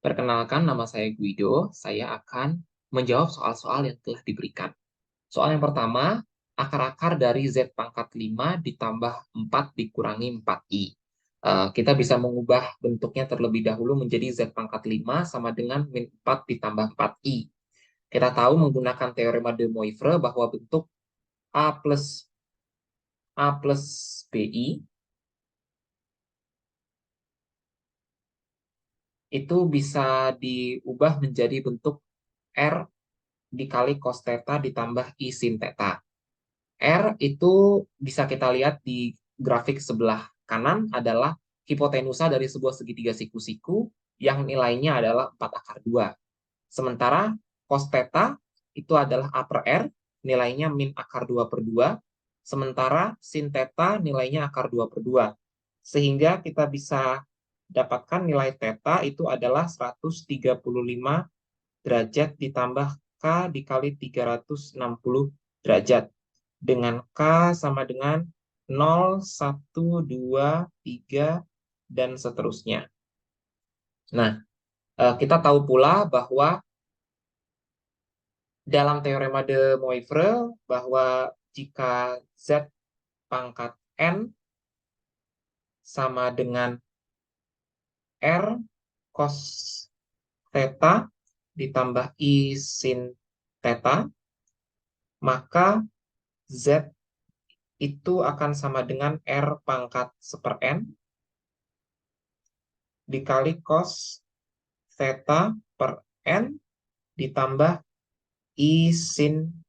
Perkenalkan, nama saya Guido. Saya akan menjawab soal-soal yang telah diberikan. Soal yang pertama, akar-akar dari Z pangkat 5 ditambah 4 dikurangi 4i. Kita bisa mengubah bentuknya terlebih dahulu menjadi Z pangkat 5 sama dengan min 4 ditambah 4i. Kita tahu menggunakan teorema de Moivre bahwa bentuk A plus BI itu bisa diubah menjadi bentuk R dikali cos theta ditambah I sin theta. R itu bisa kita lihat di grafik sebelah kanan adalah hipotenusa dari sebuah segitiga siku-siku yang nilainya adalah 4 akar 2. Sementara cos theta itu adalah A per R, nilainya min akar 2 per 2. Sementara sin theta nilainya akar 2 per 2. Sehingga kita bisa dapatkan nilai theta itu adalah 135 derajat ditambah K dikali 360 derajat. Dengan K sama dengan 0, 1, 2, 3, dan seterusnya. Nah, kita tahu pula bahwa dalam teorema de Moivre bahwa jika Z pangkat N sama dengan R cos theta ditambah I sin theta, maka Z itu akan sama dengan R pangkat 1/N dikali cos theta per N ditambah I sin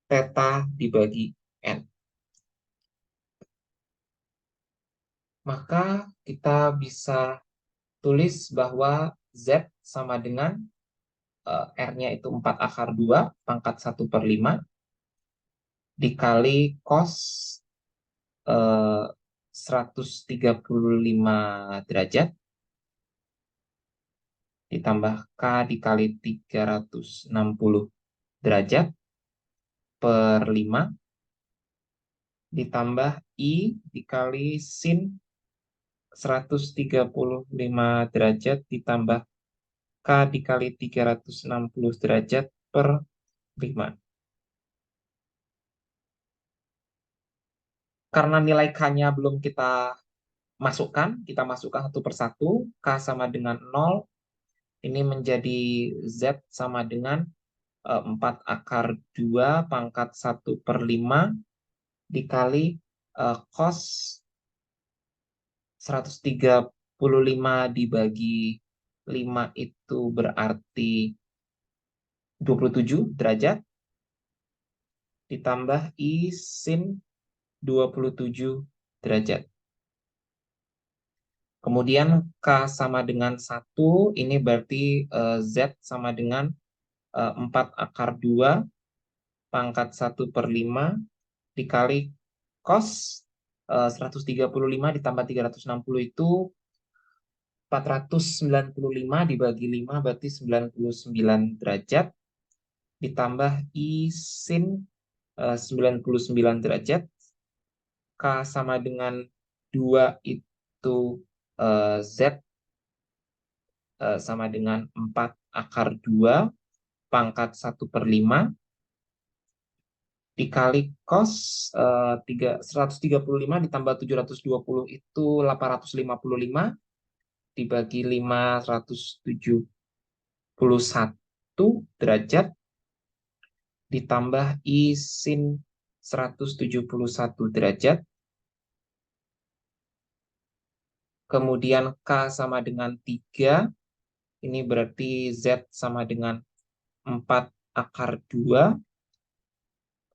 theta dibagi N. Maka kita bisa tulis bahwa Z sama dengan R-nya itu 4 akar 2 pangkat 1 per 5 dikali cos 135 derajat ditambah K dikali 360 derajat per 5 ditambah I dikali sin 135 derajat ditambah K dikali 360 derajat per 5. Karena nilai K-nya belum kita masukkan satu per satu. K sama dengan 0, ini menjadi Z sama dengan 4 akar 2 pangkat 1 per 5 dikali cos 135 dibagi 5 itu berarti 27 derajat ditambah I sin 27 derajat. Kemudian K sama dengan 1, ini berarti Z sama dengan 4 akar 2 pangkat 1 per 5 dikali cos 135 ditambah 360 itu 495 dibagi 5 berarti 99 derajat ditambah I sin 99 derajat. K sama dengan 2 itu Z sama dengan 4 akar 2 pangkat 1 per 5 dikali cos 135 ditambah 720 itu 855 dibagi 5 171 derajat ditambah I sin 171 derajat. Kemudian K sama dengan 3, ini berarti Z sama dengan 4 akar 2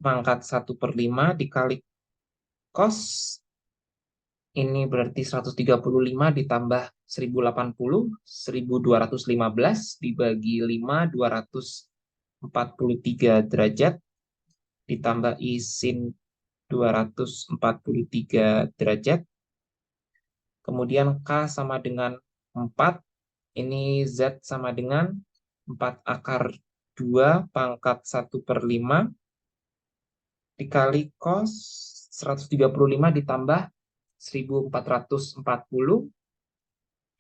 pangkat 1 per 5 dikali cos, ini berarti 135 ditambah 1080, 1215 dibagi 5, 243 derajat ditambah I sin 243 derajat. Kemudian K sama dengan 4, ini Z sama dengan 4 akar 2 pangkat 1 per 5 dikali cos 135 ditambah 1440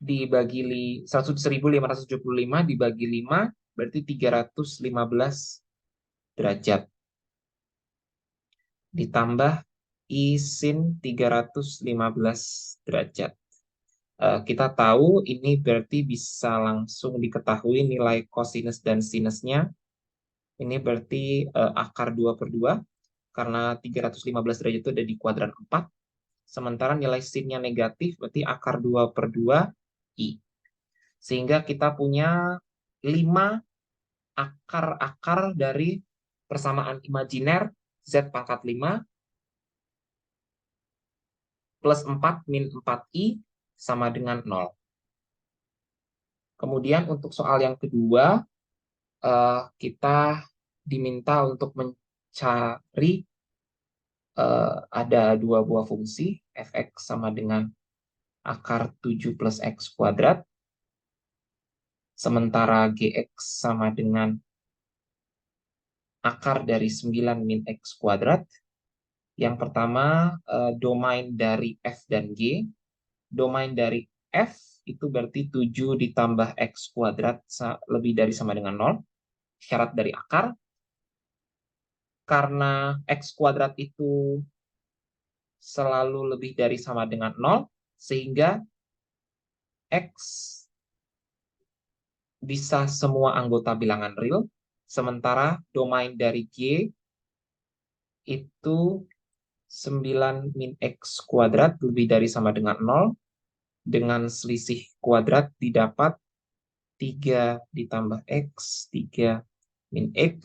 dibagi 100.575 dibagi 5 berarti 315 derajat. Ditambah I sin 315 derajat. Kita tahu ini berarti bisa langsung diketahui nilai kosinus dan sinusnya. Ini berarti akar 2/2, karena 315 derajat itu ada di kuadran 4. Sementara nilai sinnya negatif, berarti akar 2/2 I. Sehingga kita punya 5 akar-akar dari persamaan imajiner Z pangkat 5 plus 4 min 4I sama dengan 0. Kemudian untuk soal yang kedua, kita diminta untuk mencari ada dua buah fungsi, fx sama dengan akar 7 plus x kuadrat, sementara gx sama dengan akar dari 9 min x kuadrat. Yang pertama, domain dari f dan g. Domain dari f itu berarti 7 ditambah x kuadrat lebih dari sama dengan 0. Syarat dari akar. Karena x kuadrat itu selalu lebih dari sama dengan 0, sehingga x bisa semua anggota bilangan real, sementara domain dari G itu 9 min x kuadrat lebih dari sama dengan 0, dengan selisih kuadrat didapat 3 ditambah x, 3 min x,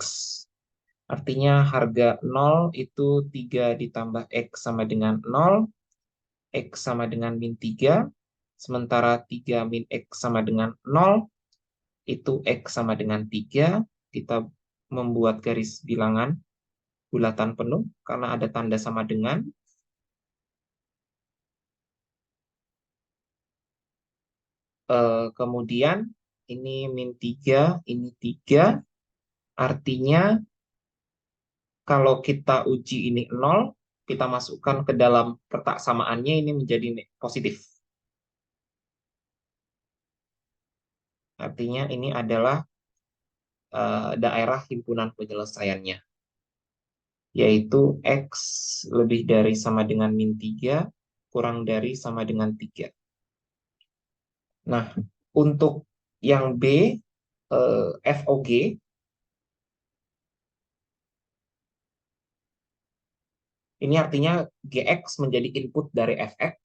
artinya harga 0 itu 3 ditambah x sama dengan 0, x sama dengan min 3, sementara 3 min x sama dengan 0, itu X sama dengan 3, kita membuat garis bilangan bulatan penuh karena ada tanda sama dengan. Kemudian ini min 3, ini 3, artinya kalau kita uji ini 0, kita masukkan ke dalam petak samaannya ini menjadi positif. Artinya ini adalah daerah himpunan penyelesaiannya, yaitu X lebih dari sama dengan min 3, kurang dari sama dengan 3. Nah, untuk yang B, FOG, ini artinya GX menjadi input dari FX,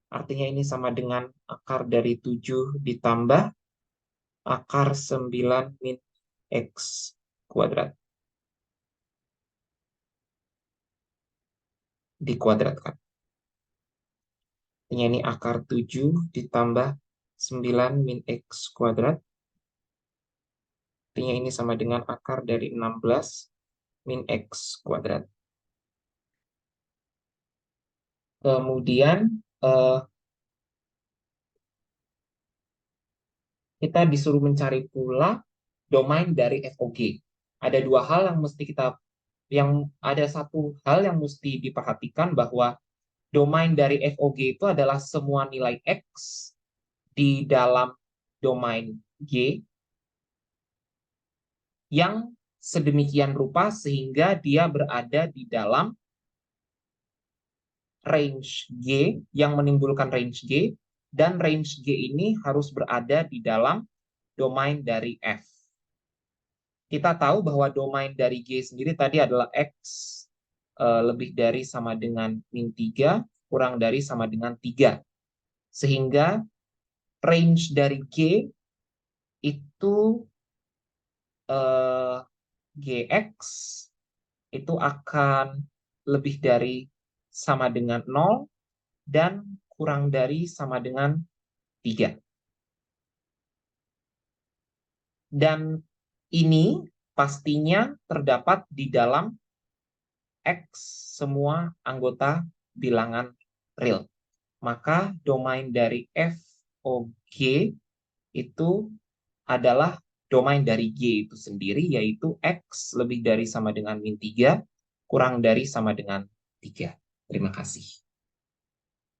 artinya ini sama dengan akar dari 7 ditambah akar 9 min X kuadrat. Dikuadratkan. Artinya ini akar 7 ditambah 9 min X kuadrat. Artinya ini sama dengan akar dari 16 min X kuadrat. Kemudian kita disuruh mencari pula domain dari FOG. Ada dua hal ada satu hal yang mesti diperhatikan, bahwa domain dari FOG itu adalah semua nilai X di dalam domain G yang sedemikian rupa sehingga dia berada di dalam range G yang menimbulkan range G, dan range G ini harus berada di dalam domain dari F. Kita tahu bahwa domain dari G sendiri tadi adalah X lebih dari sama dengan min 3, kurang dari sama dengan 3. Sehingga range dari G itu GX itu akan lebih dari sama dengan 0 dan kurang dari sama dengan 3. Dan ini pastinya terdapat di dalam X semua anggota bilangan real. Maka domain dari FOG itu adalah domain dari G itu sendiri, yaitu X lebih dari sama dengan min 3, kurang dari sama dengan 3. Terima kasih.